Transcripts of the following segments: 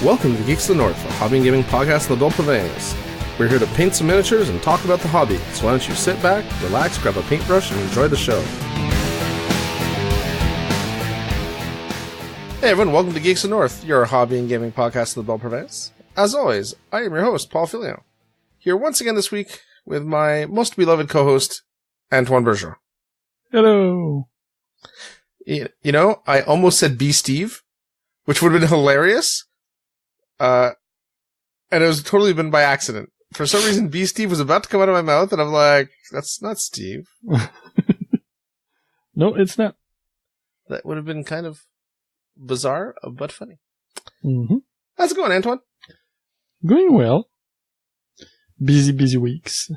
Welcome to Geeks of the North, a hobby and gaming podcast in the Province. We're here to paint some miniatures and talk about the hobby, so why don't you sit back, relax, grab a paintbrush, and enjoy the show. Hey everyone, welcome to Geeks of the North, your hobby and gaming podcast in the Province. As always, I am your host, Paul Filio, here once again this week with my most beloved co-host, Antoine Bergeron. Hello. You know, I almost said B. Steve, which would have been hilarious. And it was totally been by accident. For some reason, B. Steve was about to come out of my mouth, and I'm like, that's not Steve. No, it's not. That would have been kind of bizarre, but funny. Mm-hmm. How's it going, Antoine? Going well. Busy weeks.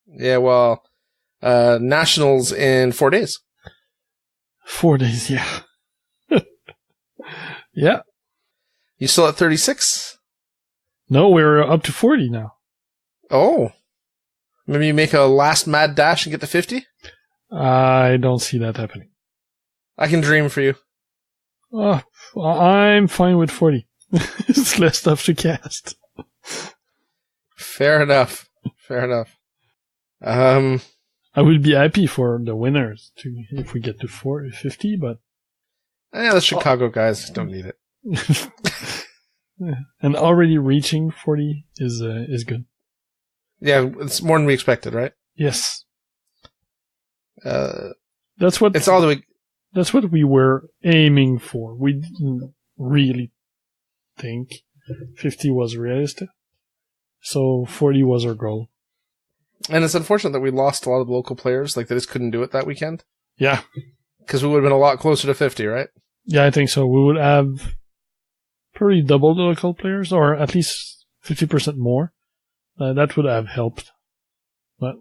Yeah, well, Nationals in 4 days. 4 days, yeah. Yeah. You still at 36? No, we're up to 40 now. Oh. Maybe you make a last mad dash and get to 50? I don't see that happening. I can dream for you. Oh, I'm fine with 40. It's less stuff to cast. Fair enough. I would be happy for the winners if we get to 50, but... Yeah, the Chicago guys don't need it. And already reaching 40 is good. Yeah, it's more than we expected, right? Yes. That's what we were aiming for. We didn't really think 50 was realistic. So 40 was our goal. And it's unfortunate that we lost a lot of local players, like they just couldn't do it that weekend. Yeah. Because we would have been a lot closer to 50, right? Yeah, I think so. We would have probably double the local players, or at least 50% more. That would have helped. But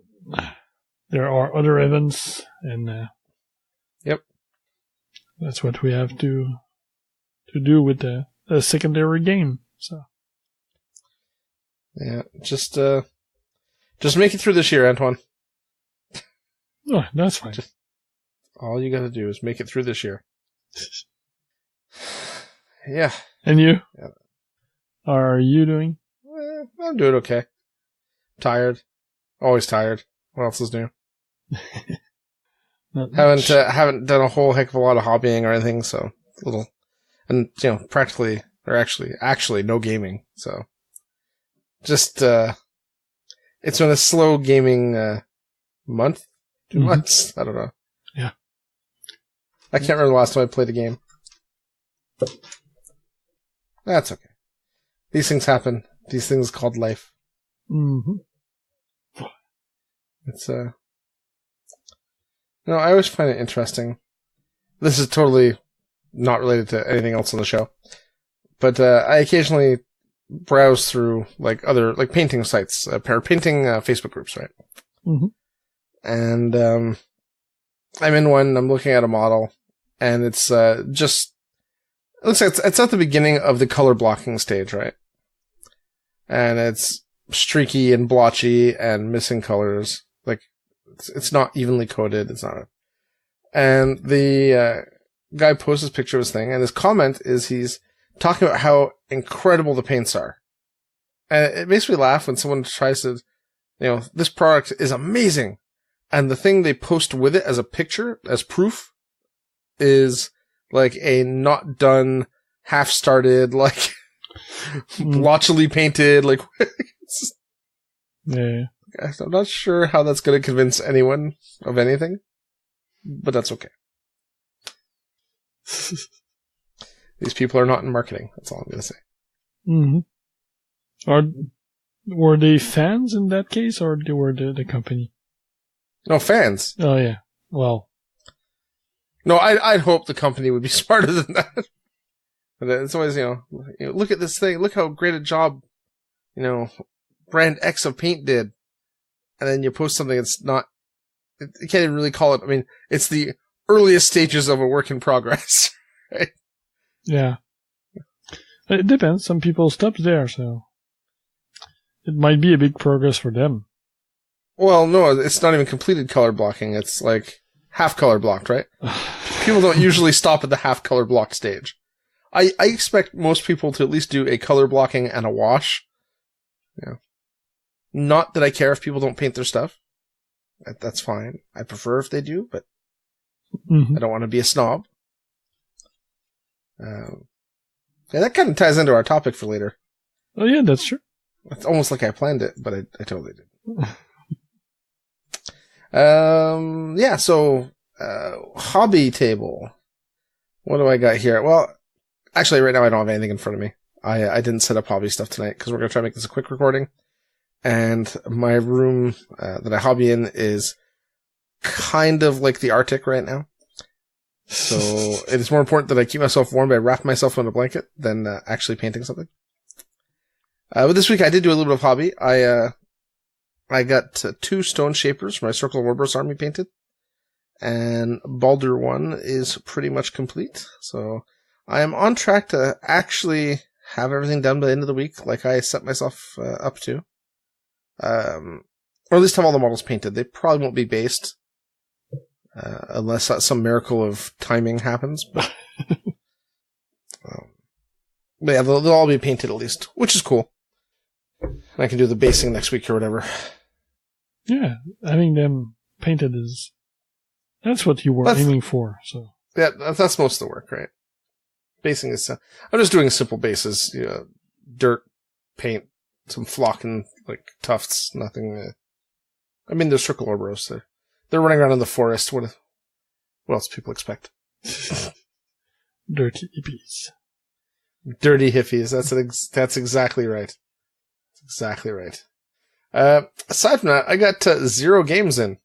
there are other events, and yep, that's what we have to do with the secondary game. So yeah, just make it through this year, Antoine. Oh, that's fine. All you got to do is make it through this year. Yeah. And you? Yeah. How are you doing? I'm doing okay. Tired. Always tired. What else is new? Haven't done a whole heck of a lot of hobbying or anything, so little, and practically or actually no gaming. So just it's been a slow gaming month, 2 months. I don't know. Yeah. I can't remember the last time I played a game. That's okay. These things happen. These things called life. Mm-hmm. It's I always find it interesting. This is totally not related to anything else on the show, but I occasionally browse through other painting sites, painting Facebook groups, right? Mm-hmm. And I'm in one. I'm looking at a model, and it's it looks like it's at the beginning of the color blocking stage, right? And it's streaky and blotchy and missing colors. It's not evenly coated. It's not. And the guy posts his picture of his thing, and his comment is he's talking about how incredible the paints are. And it makes me laugh when someone tries to, this product is amazing. And the thing they post with it as a picture, as proof, is a not done, half-started, blotchily painted, yeah. I'm not sure how that's going to convince anyone of anything, but that's okay. These people are not in marketing. That's all I'm going to say. Mm-hmm. Were they fans in that case, or they were the company? No, fans. Oh, yeah. Well. No, I'd hope the company would be smarter than that. But it's always, look at this thing. Look how great a job, brand X of paint did. And then you post something that's not, you can't even really call it, it's the earliest stages of a work in progress, right? Yeah. It depends. Some people stop there, so it might be a big progress for them. Well, no, it's not even completed color blocking. It's half color blocked, right? People don't usually stop at the half color block stage. I expect most people to at least do a color blocking and a wash. Yeah. Not that I care if people don't paint their stuff. That's fine. I prefer if they do, but I don't want to be a snob. Yeah, that kind of ties into our topic for later. Oh yeah, that's true. It's almost like I planned it, but I totally did. Yeah, so, hobby table. What do I got here? Well, actually right now I don't have anything in front of me. I didn't set up hobby stuff tonight because we're going to try to make this a quick recording. And my room, that I hobby in is kind of like the Arctic right now. So it is more important that I keep myself warm by wrapping myself in a blanket than actually painting something. But this week I did do a little bit of hobby. I got 2 stone shapers for my Circle of Warburst army painted. And Baldur 1 is pretty much complete. So I am on track to actually have everything done by the end of the week like I set myself up to. Or at least have all the models painted. They probably won't be based. Unless some miracle of timing happens. But yeah, they'll all be painted at least, which is cool. And I can do the basing next week or whatever. Yeah, having them painted that's what you were aiming for. So yeah, that's most of the work, right? Basing is, I'm just doing simple bases, dirt, paint, some flock and like tufts, nothing. I mean, there's circle orbos. They're running around in the forest. What else do people expect? Dirty hippies. Dirty hippies. That's exactly right. That's exactly right. Aside from that, I got 0 games in.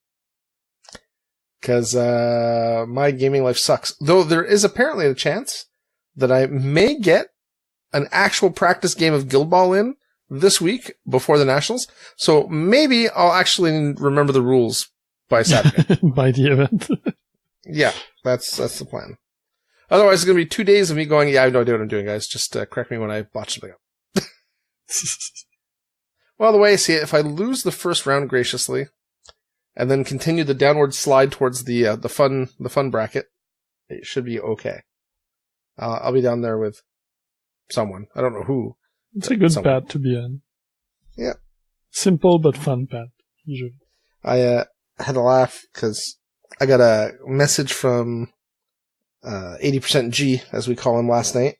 Because my gaming life sucks. Though there is apparently a chance that I may get an actual practice game of Guild Ball in this week before the Nationals. So maybe I'll actually remember the rules by Saturday. By the event. Yeah, that's the plan. Otherwise, it's going to be 2 days of me going, yeah, I have no idea what I'm doing, guys. Just correct me when I botch something up. Well, the way I see it, if I lose the first round graciously, and then continue the downward slide towards the fun bracket, it should be okay. I'll be down there with someone. I don't know who. It's a good pad to be in. Yeah. Simple but fun pad, usually. I had a laugh because I got a message from 80% G, as we call him, last night.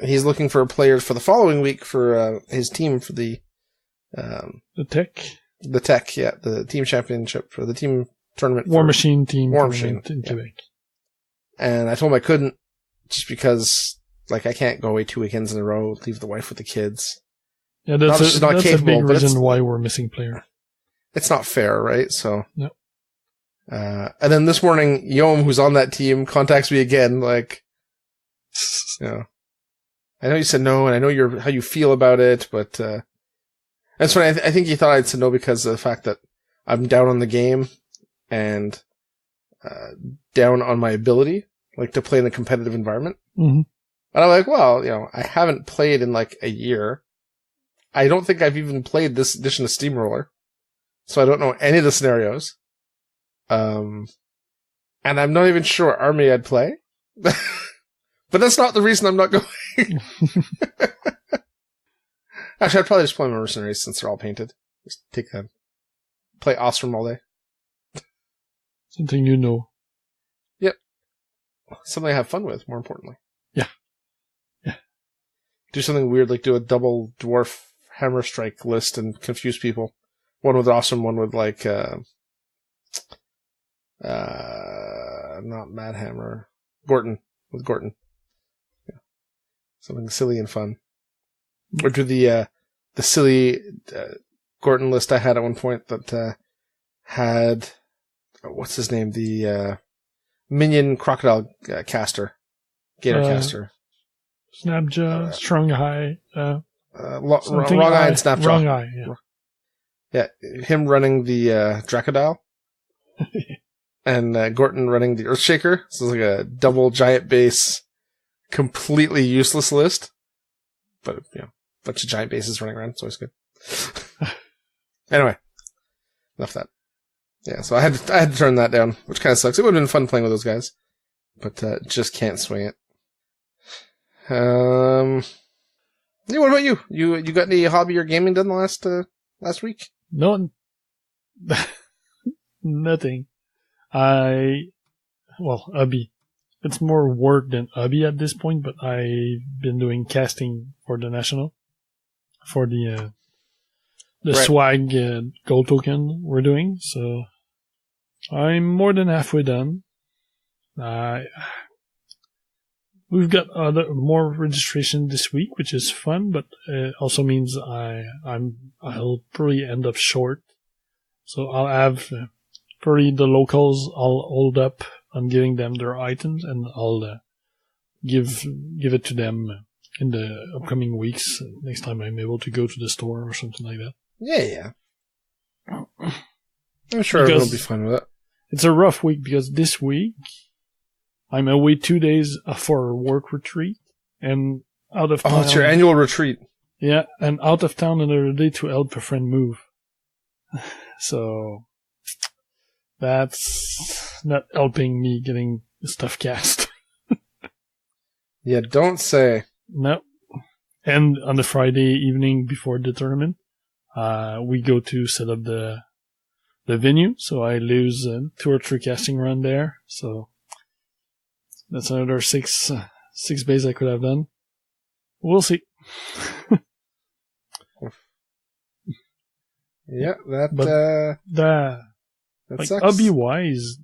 He's looking for players for the following week for his team for the tech. The tech, yeah, the team championship for the team tournament. War Machine team. War Machine in Quebec. And I told him I couldn't, just because, like, I can't go away 2 weekends in a row, leave the wife with the kids. Yeah, that's a big reason why we're missing player. It's not fair, right? So. No. And then this morning, Yom, who's on that team, contacts me again, like, I know you said no, and I know how you feel about it, but, that's funny. I think he thought I'd said no because of the fact that I'm down on the game and down on my ability, like to play in a competitive environment. Mm-hmm. And I'm like, well, I haven't played in like a year. I don't think I've even played this edition of Steamroller, so I don't know any of the scenarios. And I'm not even sure what army I'd play. But that's not the reason I'm not going. Actually, I'd probably just play my mercenaries since they're all painted. Just take them. Play Ostrom all day. Something you know. Yep. Something I have fun with, more importantly. Yeah. Yeah. Do something weird, like do a double dwarf hammer strike list and confuse people. One with Ostrom, one with like, not Mad Hammer. Gorton. With Gorton. Yeah. Something silly and fun. Or do the silly Gorton list I had at one point that had what's his name? The minion crocodile caster, gator caster, Snapjaw, Strong Eye, Wrong Eye and Snapjaw. Wrong Eye, yeah. Him running the Dracodile, and Gorton running the Earthshaker. So it's like a double giant base, completely useless list, but bunch of giant bases running around. It's always good. Anyway, enough of that. Yeah, so I had to turn that down, which kind of sucks. It would have been fun playing with those guys, but just can't swing it. Yeah, what about you? You got any hobby or gaming done last week? No, nothing. Hobby. It's more work than hobby at this point, but I've been doing casting for the national, for the Right. swag gold token we're doing. So I'm more than halfway done. We've got more registration this week, which is fun, but it also means I'll probably end up short. So I'll have probably the locals all hold up on giving them their items, and I'll give it to them in the upcoming weeks. Next time I'm able to go to the store or something like that. Yeah. I'm sure everyone will be fine with it. It's a rough week because this week I'm away 2 days for a work retreat and out of town. Oh, it's your annual retreat. Yeah, and out of town another day to help a friend move. So that's not helping me getting stuff cast. Yeah, don't say. No. And on the Friday evening before the tournament, we go to set up the venue. So I lose 2 or 3 casting run there. So that's another six bays I could have done. We'll see. Yeah, that like sucks. hobby wise,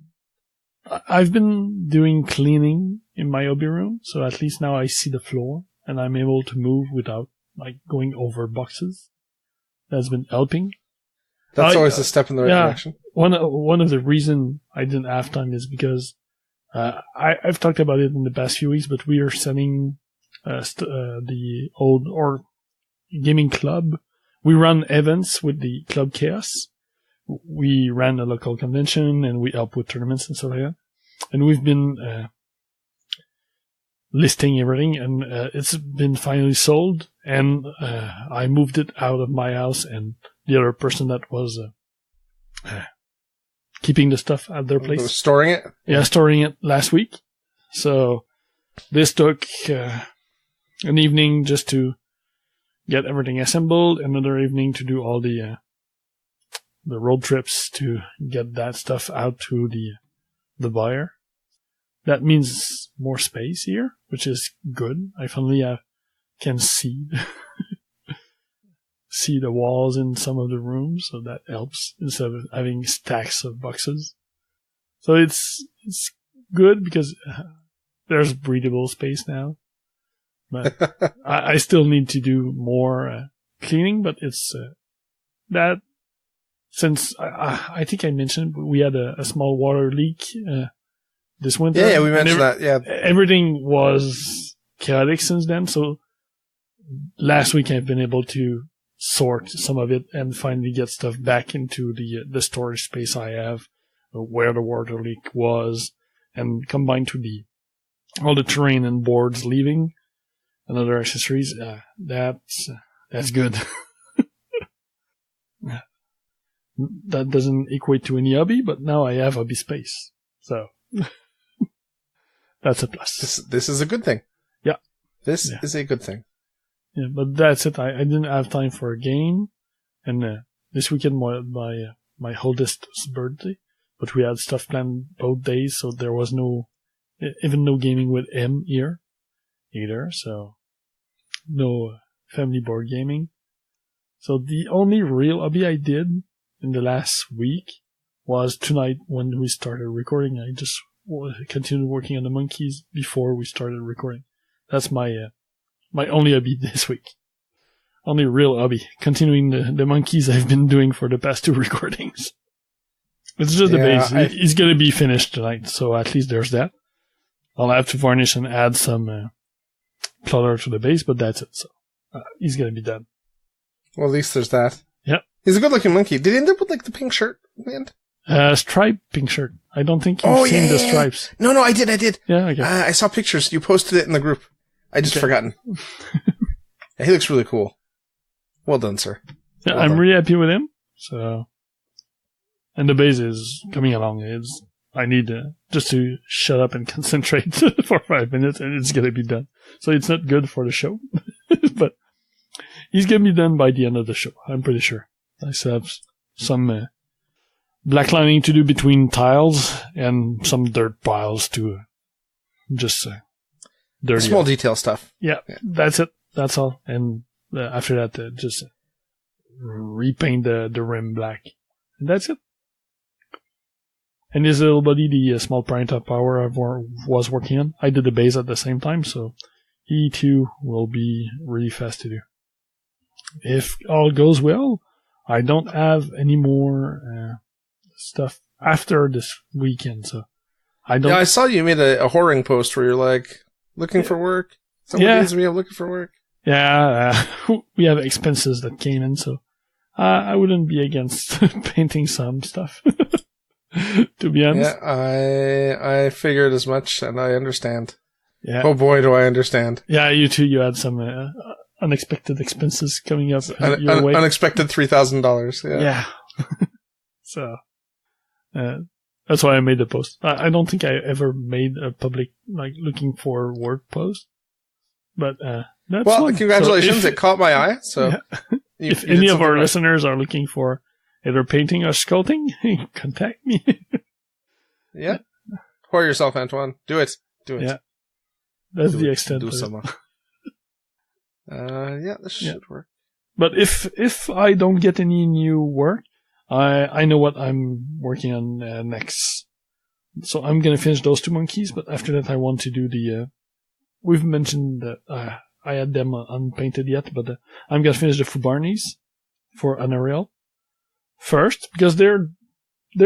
I've been doing cleaning in my hobby room, so at least now I see the floor and I'm able to move without like going over boxes. That's been helping. That's always a step in the right direction. One of the reason I didn't have time is because I've talked about it in the past few weeks, but we are selling the old or gaming club. We run events with the Club Chaos. We ran a local convention and we help with tournaments and stuff like that. And we've been listing everything, and it's been finally sold. And I moved it out of my house, and the other person that was keeping the stuff at their place. Storing it? Yeah, storing it last week. So this took an evening just to get everything assembled, another evening to do all the road trips to get that stuff out to the buyer. That means more space here, which is good. I finally can see the walls in some of the rooms, so that helps instead of having stacks of boxes. So it's good because there's breathable space now. But I still need to do more cleaning, but it's that since I think I mentioned we had a small water leak this winter. Yeah, we mentioned that. Yeah, everything was chaotic since then. So last week I've been able to sort some of it and finally get stuff back into the storage space I have where the water leak was, and combined to all the terrain and boards leaving and other accessories. That's good. That doesn't equate to any hobby, but now I have hobby space. So that's a plus. This is a good thing. Yeah. This is a good thing. Yeah, but that's it. I didn't have time for a game, and this weekend my oldest's birthday, but we had stuff planned both days, so there was no gaming with him here either. So no family board gaming. So the only real hobby I did in the last week was tonight when we started recording. I just continued working on the monkeys before we started recording. That's my only hobby this week. Only real hobby. Continuing the monkeys I've been doing for the past 2 recordings. It's just the base. It's going to be finished tonight, so at least there's that. I'll have to varnish and add some clutter to the base, but that's it. So he's going to be done. Well, at least there's that. Yeah. He's a good-looking monkey. Did he end up with like the pink shirt at the end? Striped pink shirt. I don't think you've seen the stripes. No, I did. Yeah, okay. I saw pictures. You posted it in the group. I just forgotten. Yeah, he looks really cool. Well done, sir. Yeah, I'm really happy with him. So, and the base is coming along. I need just to shut up and concentrate for 5 minutes, and it's gonna be done. So it's not good for the show, but he's gonna be done by the end of the show. I'm pretty sure. I still have some blacklining to do between tiles and some dirt piles to just dirty. Small detail stuff. Yeah, that's it. That's all. And after that, just repaint the rim black. And that's it. And this little buddy, the small print of power I was working on, I did the base at the same time, so he too will be really fast to do. If all goes well, I don't have any more stuff after this weekend, so I don't. Yeah, I saw you made a whoring post where you're like, looking for work? Someone needs me, I'm looking for work. Yeah, we have expenses that came in, so I wouldn't be against painting some stuff. To be honest. Yeah, I figured as much, and I understand. Yeah. Oh boy, do I understand. Yeah, you too. You had some unexpected expenses coming up your way. Unexpected $3,000. Yeah. Yeah. So that's why I made the post. I don't think I ever made a public looking for work post, but that's well. fun. Congratulations! It caught my eye. So yeah. If any of our listeners are looking for either painting or sculpting, contact me. Yeah. Pour yourself, Antoine. Do it. Yeah. That's the extent of it. Yeah, this should work. But if I don't get any new work, I know what I'm working on next. So I'm going to finish those 2 monkeys, but after that I want to do we've mentioned that I had them unpainted yet, but I'm going to finish the Fubarnis for Unreal first, because they're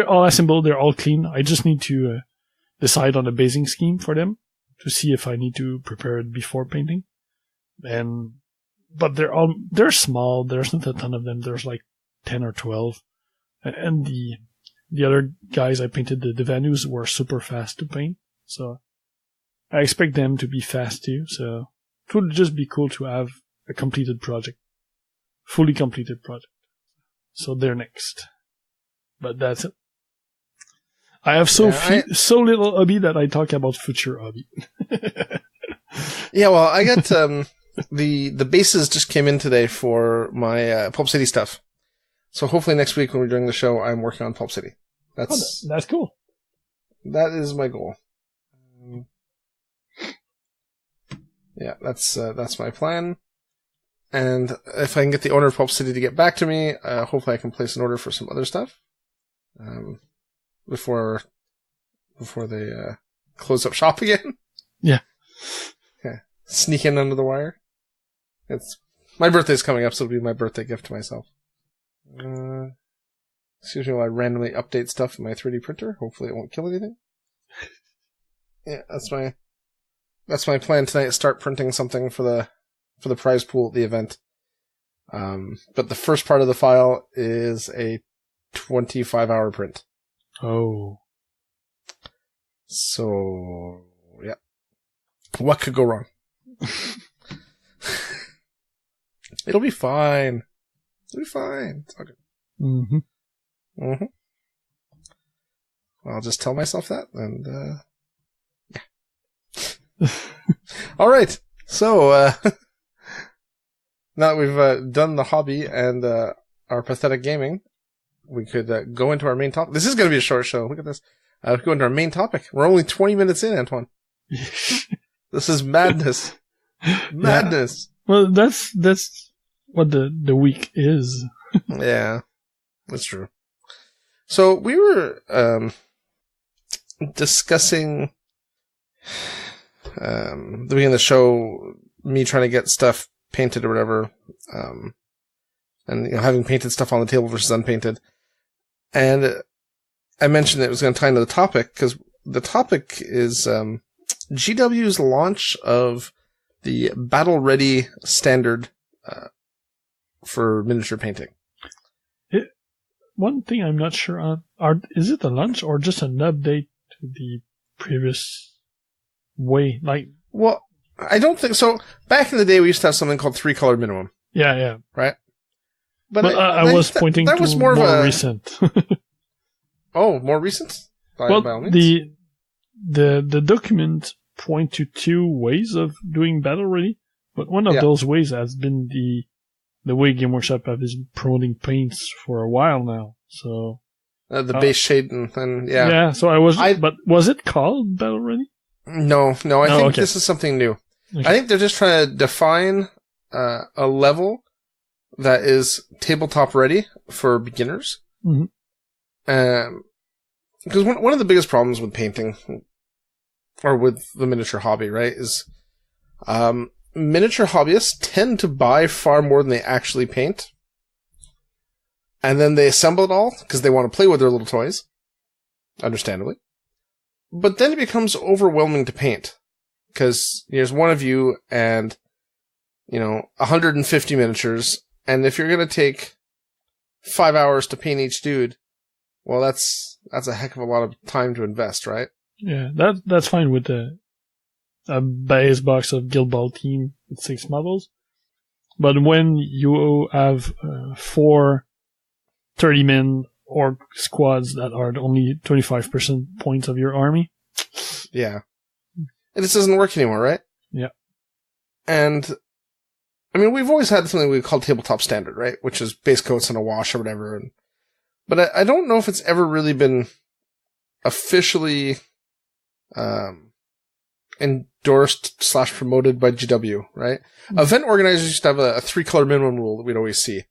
all assembled, they're all clean. I just need to decide on a basing scheme for them to see if I need to prepare it before painting. But they're small. There's not a ton of them. There's like 10 or 12. And the other guys I painted, the Vanus, were super fast to paint. So I expect them to be fast too. So it would just be cool to have a completed project. Fully completed project. So they're next. But that's it. I have so little hobby that I talk about future hobby. Yeah, well, I got the bases just came in today for my Pulp City stuff. So hopefully next week when we're doing the show, I'm working on Pulp City. That's cool. That is my goal. Yeah, that's my plan. And if I can get the owner of Pulp City to get back to me, hopefully I can place an order for some other stuff before they close up shop again. Yeah. Okay. Sneak in under the wire. It's my birthday's coming up, so it'll be my birthday gift to myself. Excuse me while I randomly update stuff in my 3D printer. Hopefully it won't kill anything. Yeah, that's my plan tonight. Start printing something for the prize pool at the event. But the first part of the file is a 25-hour print. Oh. So, yeah. What could go wrong? It'll be fine. It'll be fine. It's all good. Mm-hmm. Mm-hmm. I'll just tell myself that, and, yeah. All right. So, now that we've done the hobby and our pathetic gaming, we could go into our main topic. This is going to be a short show. Look at this. Go into our main topic. We're only 20 minutes in, Antoine. This is madness. Madness. Yeah. Well, that's what the week is. Yeah, that's true. So we were discussing the beginning of the show, me trying to get stuff painted or whatever, and having painted stuff on the table versus unpainted. And I mentioned it was going to tie into the topic because the topic is GW's launch of the Battle Ready standard for miniature painting. One thing I'm not sure on, is it a launch or just an update to the previous way? Well, I don't think so. Back in the day, we used to have something called 3-color minimum. Yeah. Right? But I was pointing to more recent. Oh, more recent? by all means. The document point to two ways of doing battle ready, but one of those ways has been the way Game Workshop have been promoting paints for a while now. So the base shade and yeah. Yeah, so but was it called battle ready? No, I think this is something new. Okay. I think they're just trying to define a level that is tabletop ready for beginners. Mm-hmm. Because one of the biggest problems with painting, or with the miniature hobby, right, is miniature hobbyists tend to buy far more than they actually paint. And then they assemble it all because they want to play with their little toys. Understandably. But then it becomes overwhelming to paint. Because there's one of you and, 150 miniatures. And if you're going to take 5 hours to paint each dude, well, that's a heck of a lot of time to invest, right? Yeah, that's fine with a base box of Guild Ball team with 6 models. But when you have 4 30-man orc squads that are only 25% points of your army. Yeah. And this doesn't work anymore, right? Yeah. And, we've always had something we call tabletop standard, right? Which is base coats and a wash or whatever. But I don't know if it's ever really been officially endorsed / promoted by GW, right? Mm-hmm. Event organizers used to have a 3-color minimum rule that we'd always see.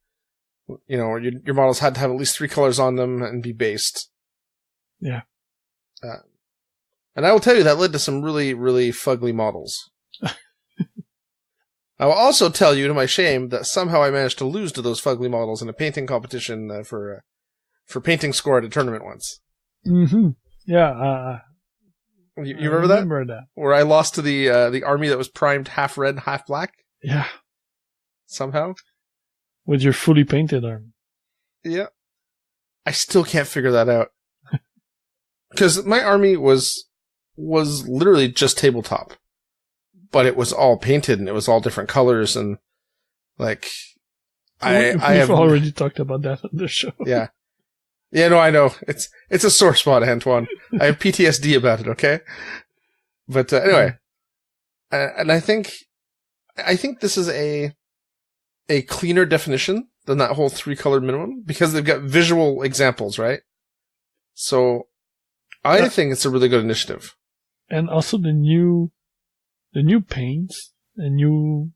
Your models had to have at least 3 colors on them and be based. Yeah. And I will tell you that led to some really, really fugly models. I will also tell you, to my shame, that somehow I managed to lose to those fugly models in a painting competition for painting score at a tournament once. Mm-hmm. Yeah. You remember that? Where I lost to the army that was primed half red, half black? Yeah. Somehow? With your fully painted army. Yeah. I still can't figure that out. Because my army was literally just tabletop. But it was all painted and it was all different colors and like We've already talked about that on the show. Yeah. Yeah, no, I know. It's a sore spot, Antoine. I have PTSD about it, okay? But anyway. And I think this is a cleaner definition than that whole 3-color minimum because they've got visual examples, right? So I think it's a really good initiative. And also the new paints, the new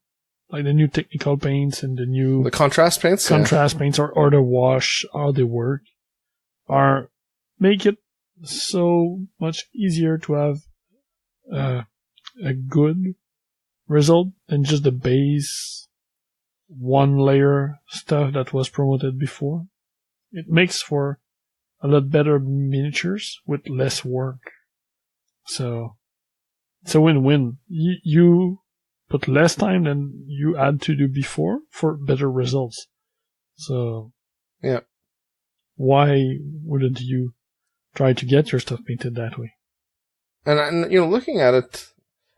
technical paints and the contrast paints? Paints or the wash, how they work, make it so much easier to have a good result than just the base 1-layer stuff that was promoted before. It makes for a lot better miniatures with less work. So it's a win-win. You put less time than you had to do before for better results. So yeah, why wouldn't you try to get your stuff painted that way? And looking at it,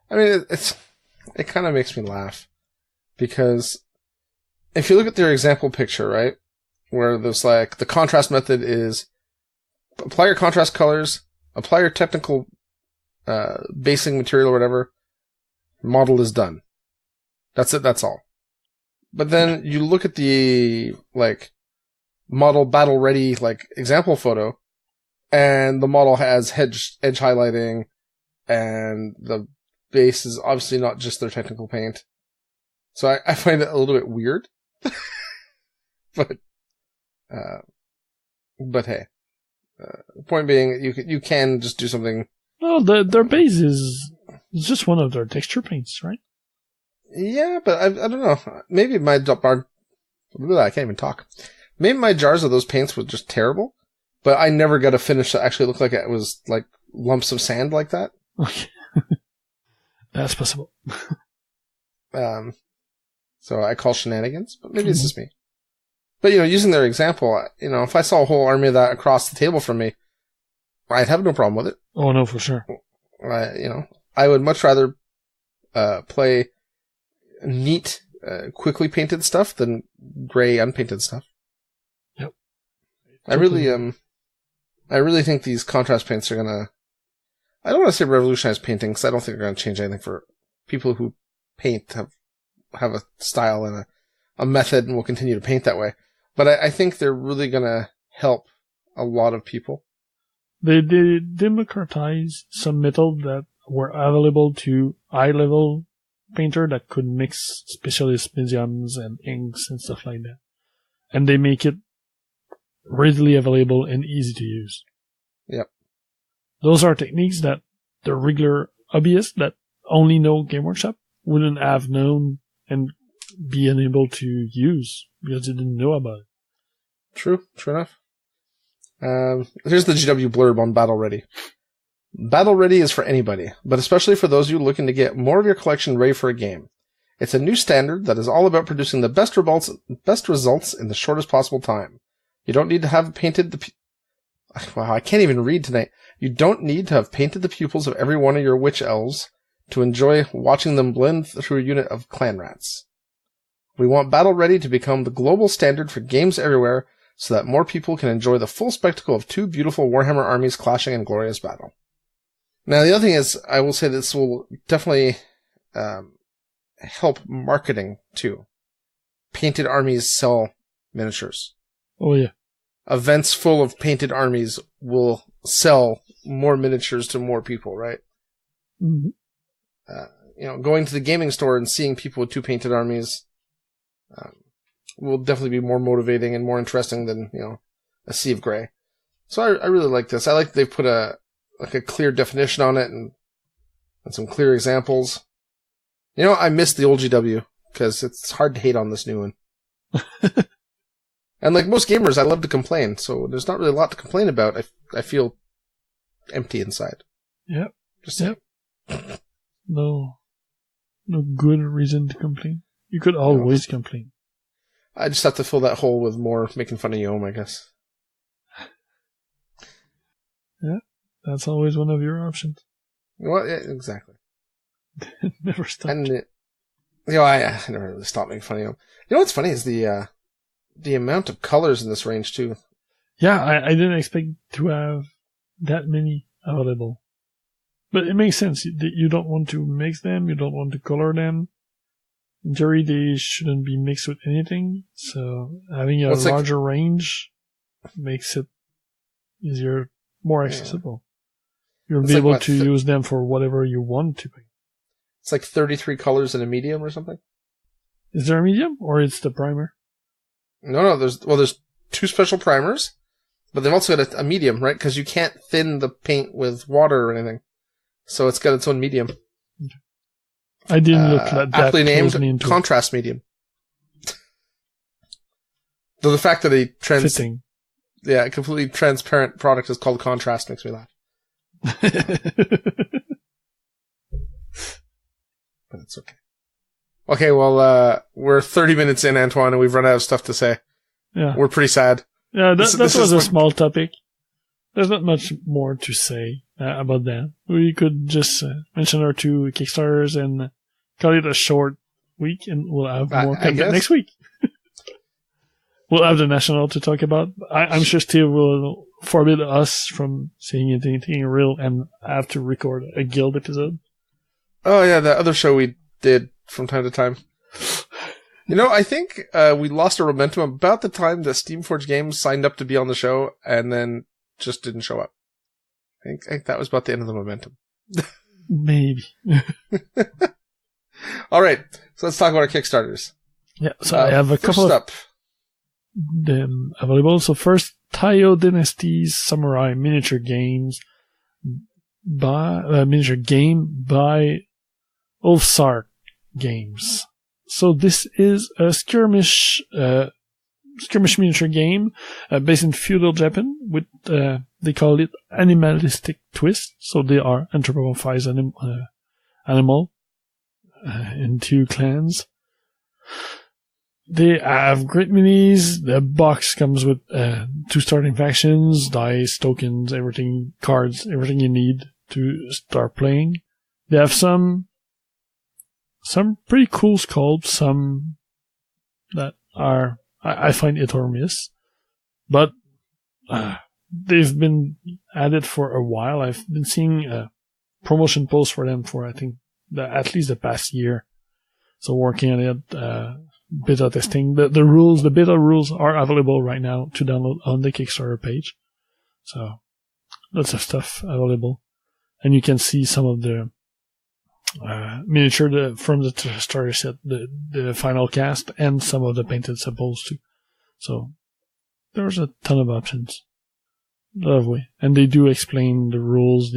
it kind of makes me laugh because if you look at their example picture, right, where there's like the contrast method is apply your contrast colors, apply your technical basing material or whatever, model is done. That's it, that's all. But then you look at the model battle ready example photo, and the model has edge highlighting, and the base is obviously not just their technical paint. So I find it a little bit weird. But hey. Point being, you can just do something. Well, their base is just one of their texture paints, right? Yeah, but I don't know. Maybe my I can't even talk. Maybe my jars of those paints were just terrible, but I never got a finish that actually looked like it was like lumps of sand like that. Okay. That's possible. So I call shenanigans, but maybe it's just me. But, using their example, if I saw a whole army of that across the table from me, I'd have no problem with it. Oh, no, for sure. I would much rather play neat, quickly painted stuff than gray, unpainted stuff. Yep. I really, I really think these contrast paints are gonna, I don't want to say revolutionize painting, because I don't think they're gonna change anything for people who paint, have a style and a method and will continue to paint that way. But I think they're really gonna help a lot of people. They democratize some methods that were available to high-level painter that could mix specialist mediums and inks and stuff like that. And they make it readily available and easy to use. Yep. Those are techniques that the regular hobbyists that only know Game Workshop wouldn't have known and be unable to use because they didn't know about it. True enough. Here's the GW blurb on Battle Ready. Battle Ready is for anybody, but especially for those of you looking to get more of your collection ready for a game. It's a new standard that is all about producing the best results in the shortest possible time. You don't need to have painted wow, I can't even read tonight. You don't need to have painted the pupils of every one of your witch elves to enjoy watching them blend through a unit of clan rats. We want Battle Ready to become the global standard for games everywhere so that more people can enjoy the full spectacle of two beautiful Warhammer armies clashing in glorious battle. Now, the other thing is, I will say this will definitely help marketing, too. Painted armies sell miniatures. Oh, yeah. Events full of painted armies will sell more miniatures to more people, right? Mm-hmm. Going to the gaming store and seeing people with two painted armies will definitely be more motivating and more interesting than, a sea of gray. So I really like this. I like they've put a clear definition on it and some clear examples. I miss the old GW because it's hard to hate on this new one. And like most gamers, I love to complain, so there's not really a lot to complain about. I feel empty inside. Yep. Just saying. No good reason to complain. You could always complain. I just have to fill that hole with more making fun of Yom, I guess. Yeah, that's always one of your options. Well, yeah, exactly. Never stopped. And I never really stopped making fun of Yom. You know what's funny is the amount of colors in this range too. Yeah, I didn't expect to have that many available. But it makes sense. You don't want to mix them. You don't want to color them. In theory, they shouldn't be mixed with anything. So having a larger range makes it easier, more accessible. You'll be able to use them for whatever you want to paint. It's like 33 colors in a medium or something. Is there a medium or it's the primer? No. There's two special primers, but they've also got a medium, right? Because you can't thin the paint with water or anything. So it's got its own medium. Okay. I didn't look at that. Aptly named contrast medium. Though the fact that a completely transparent product is called contrast makes me laugh. But it's okay. Okay, well, we're 30 minutes in, Antoine, and we've run out of stuff to say. Yeah. We're pretty sad. Yeah, that was a small topic. There's not much more to say about that. We could just mention our two Kickstarters and call it a short week, and we'll have more content next week. We'll have the National to talk about. I'm sure Steve will forbid us from saying anything real and have to record a guild episode. Oh, yeah, the other show we did from time to time. I think we lost our momentum about the time that Steamforged Games signed up to be on the show and then just didn't show up. I think that was about the end of the momentum. Maybe. All right, so let's talk about our Kickstarters. Yeah, so I have a couple of them available. So first, Taiyō Dynasties Samurai Miniature Games miniature game by Ulfsark Games. So this is a skirmish miniature game based in feudal Japan with they call it animalistic twist. So they are anthropomorphized animal in two clans. They have great minis. The box comes with two starting factions, dice, tokens, everything, cards, everything you need to start playing. They have some pretty cool sculpts, some that are I find hit or miss, but they've been at it for a while. I've been seeing promotion posts for them for, I think, at least the past year. So working on it, beta testing. The beta rules are available right now to download on the Kickstarter page. So lots of stuff available. And you can see some of the miniature from the starter set, the final cast, and some of the painted samples too. So there's a ton of options. Lovely. And they do explain the rules.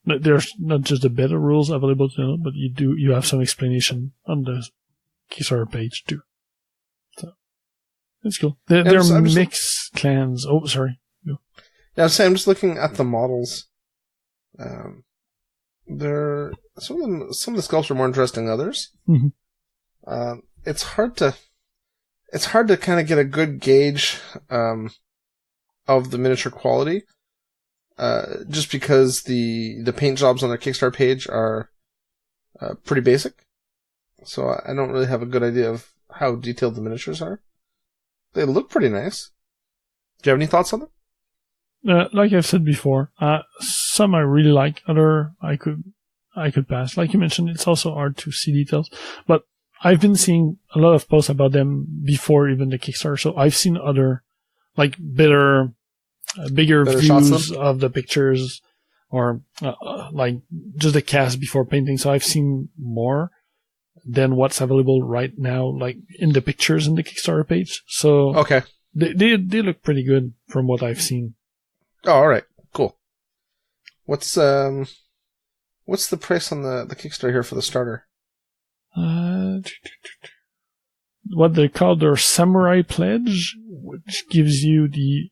There's not just the beta rules available to know, but you have some explanation on the Kickstarter page too. So it's cool. They're mixed clans. Oh, sorry. No. Yeah, I'm just looking at the models. Some of the sculpts are more interesting than others. Mm-hmm. It's hard to kind of get a good gauge of the miniature quality, just because the paint jobs on their Kickstarter page are pretty basic. So I don't really have a good idea of how detailed the miniatures are. They look pretty nice. Do you have any thoughts on them? Like I've said before, some I really like, other I could pass. Like you mentioned, it's also hard to see details, but I've been seeing a lot of posts about them before even the Kickstarter, so I've seen other, like, bigger views of the pictures, or like just the cast before painting. So I've seen more than what's available right now, like in the pictures in the Kickstarter page. So okay, they look pretty good from what I've seen. Oh, all right, cool. What's the price on the Kickstarter here for the starter? What they call their Samurai Pledge, which gives you the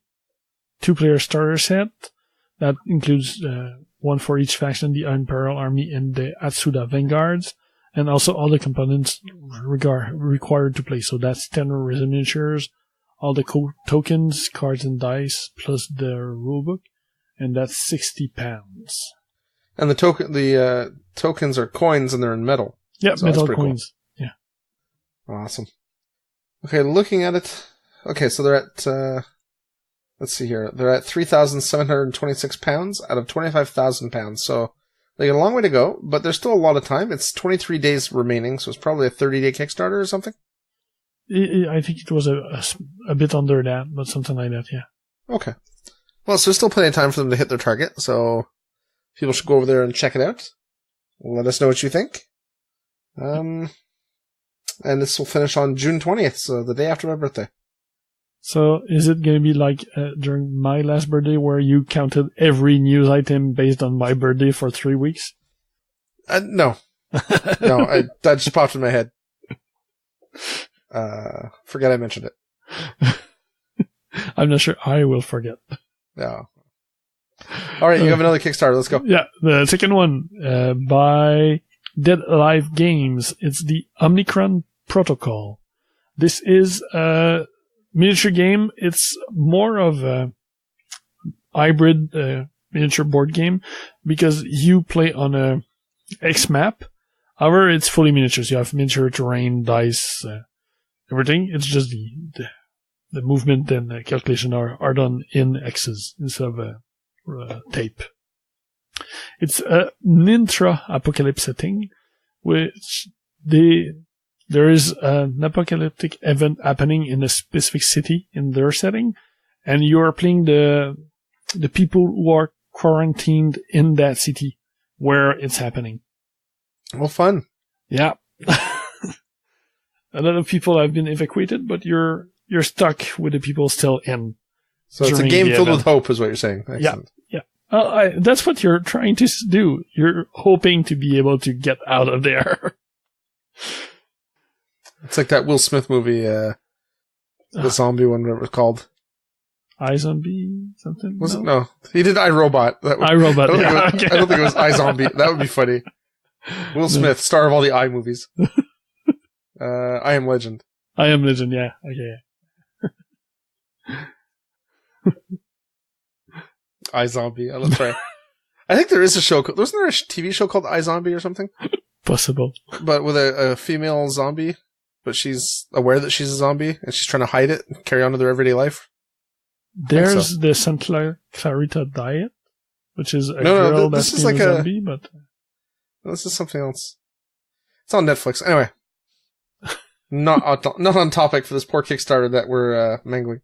2-player starter set that includes one for each faction, the Imperial Army and the Atsuda Vanguards, and also all the components required to play. So that's 10 resin miniatures, all the tokens, cards, and dice, plus the rulebook, and that's £60. And the tokens are coins, and they're in metal. Yeah, so metal coins. Cool. Yeah. Awesome. Okay, looking at it. Okay, so they're at. Let's see here. They're at £3,726 out of £25,000. So they got a long way to go, but there's still a lot of time. It's 23 days remaining, so it's probably a 30-day Kickstarter or something. I think it was a bit under that, but something like that, yeah. Okay. Well, so there's still plenty of time for them to hit their target, so people should go over there and check it out. Let us know what you think. And this will finish on June 20th, so the day after my birthday. So is it going to be like during my last birthday where you counted every news item based on my birthday for 3 weeks? No. No, that just popped in my head. Forget I mentioned it. I'm not sure I will forget. Yeah. All right, you have another Kickstarter. Let's go. Yeah, the second one by Dead Alive Games. It's the Omicron Protocol. This is a miniature game. It's more of a hybrid miniature board game because you play on a X map. However, it's fully miniatures. You have miniature terrain, dice, everything. It's just the movement and the calculation are done in X's instead of tape. It's a intra-apocalypse setting, which there is an apocalyptic event happening in a specific city in their setting, and you are playing the people who are quarantined in that city where it's happening. Well, fun. Yeah. A lot of people have been evacuated, but you're stuck with the people still in. So it's a game filled with hope, is what you're saying. Excellent. Yeah. That's what you're trying to do. You're hoping to be able to get out of there. It's like that Will Smith movie, the zombie one, whatever it's called. iZombie? Something? Was it? No. He did iRobot. iRobot, I don't think it was iZombie. That would be funny. Will Smith, star of all the I movies. I Am Legend. I Am Legend, yeah. Okay. iZombie. Let's try. I think there is a show. Wasn't there a TV show called iZombie or something? Possible. But with a female zombie, but she's aware that she's a zombie and she's trying to hide it and carry on with her everyday life. There's the Santa Clarita Diet, which is a girl that's being a zombie, but... This is something else. It's on Netflix. Anyway. Not on topic for this poor Kickstarter that we're mangling.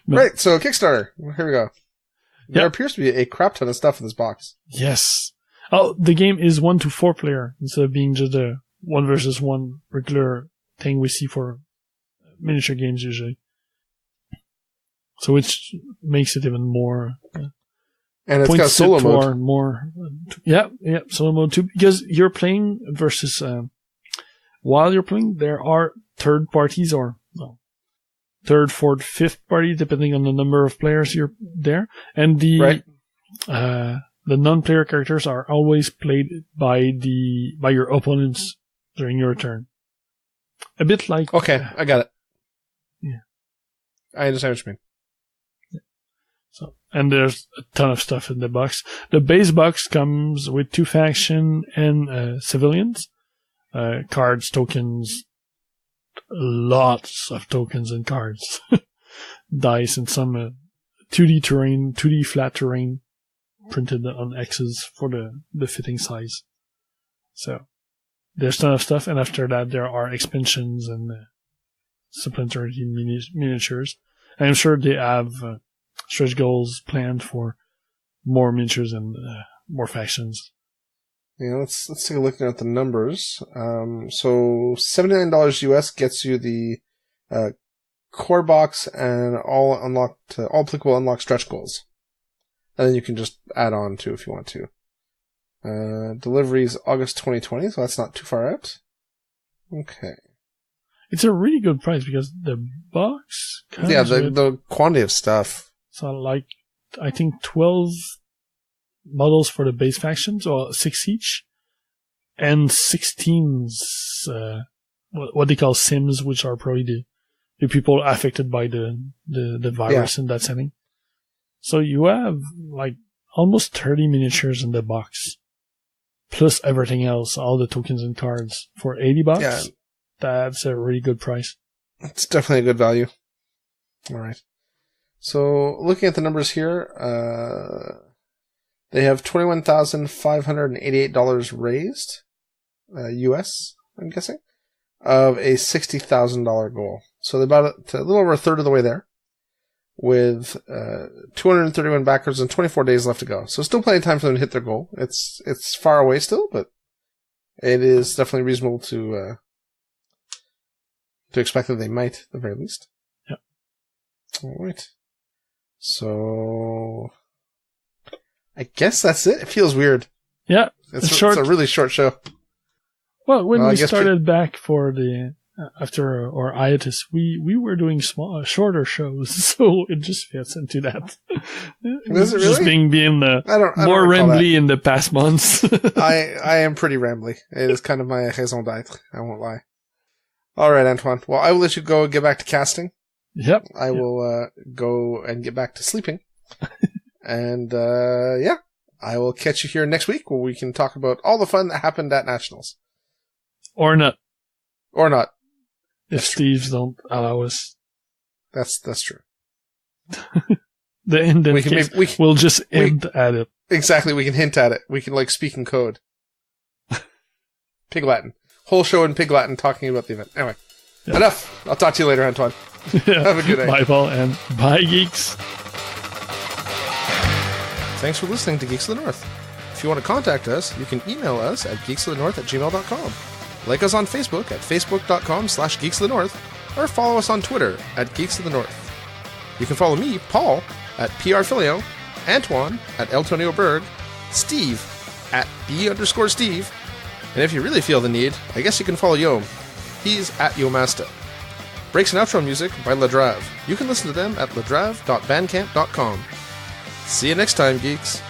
No. Right, so Kickstarter. Here we go. There appears to be a crap ton of stuff in this box. Yes. Oh, the game is 1 to 4 player instead of being just a 1 versus 1 regular thing we see for miniature games usually. So which makes it even more... and it's got solo mode. Solo mode too. Because you're playing versus... while you're playing, there are third parties or third, fourth, fifth party, depending on the number of players you're there. And the non-player characters are always played by your opponents during your turn. A bit like... Okay, I got it. Yeah. I understand what you mean. Yeah. So, and there's a ton of stuff in the box. The base box comes with 2 faction and civilians. Cards, tokens, lots of tokens and cards. Dice and some 2D terrain, 2D flat terrain printed on X's for the fitting size. So there's a ton of stuff, and after that there are expansions and supplementary miniatures. And I'm sure they have stretch goals planned for more miniatures and more factions. Yeah, let's take a look at the numbers. So $79 US gets you the core box and all applicable unlocked stretch goals. And then you can just add on to if you want to. Deliveries August 2020, so that's not too far out. Okay. It's a really good price because the box comes the quantity of stuff. So like, I think 12 models for the base factions, or 6 each, and 16 what they call Sims, which are probably the people affected by the virus in that setting. So you have like almost 30 miniatures in the box, plus everything else, all the tokens and cards for $80. Yeah. That's a really good price. It's definitely a good value. All right. So looking at the numbers here, they have $21,588 raised, US, I'm guessing, of a $60,000 goal. So they're about a little over a third of the way there, with 231 backers and 24 days left to go. So still plenty of time for them to hit their goal. It's far away still, but it is definitely reasonable to expect that they might, at the very least. Yep. All right. So I guess that's it. It feels weird. Yeah. It's a really short show. Well, when we started back for after our hiatus, we were doing shorter shows, so it just fits into that. Is it really? Just being more rambly in the past months. I am pretty rambly. It is kind of my raison d'être. I won't lie. All right, Antoine. Well, I will let you go and get back to casting. Yep. I will go and get back to sleeping. And, I will catch you here next week where we can talk about all the fun that happened at Nationals. Or not. That's If Steve's don't allow us. That's true. The indent case, we'll just hint at it. Exactly, we can hint at it. We can, speak in code. Pig Latin. Whole show in Pig Latin talking about the event. Anyway, enough. I'll talk to you later, Antoine. Have a good day. Bye, Paul, and bye, geeks. Thanks for listening to Geeks of the North. If you want to contact us, you can email us at geeksofthenorth@gmail.com. Like us on Facebook at facebook.com/geeksofthenorth, or follow us on Twitter at Geeks of the North. You can follow me, Paul, at PRFilio, Antoine at Eltonio Berg, Steve at B_Steve, and if you really feel the need, I guess you can follow Yom. He's at Yomasta. Breaks and outro music by Ladrave. You can listen to them at ladrave.bandcamp.com. See you next time, geeks.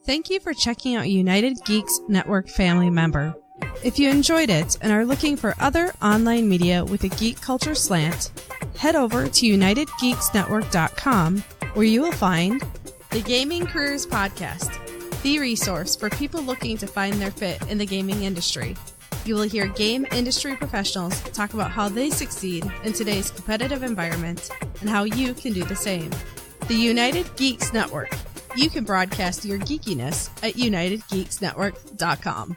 Thank you for checking out United Geeks Network family member. If you enjoyed it and are looking for other online media with a geek culture slant, head over to UnitedGeeksNetwork.com, where you will find the Gaming Careers Podcast, the resource for people looking to find their fit in the gaming industry. You will hear game industry professionals talk about how they succeed in today's competitive environment and how you can do the same. The United Geeks Network. You can broadcast your geekiness at UnitedGeeksNetwork.com.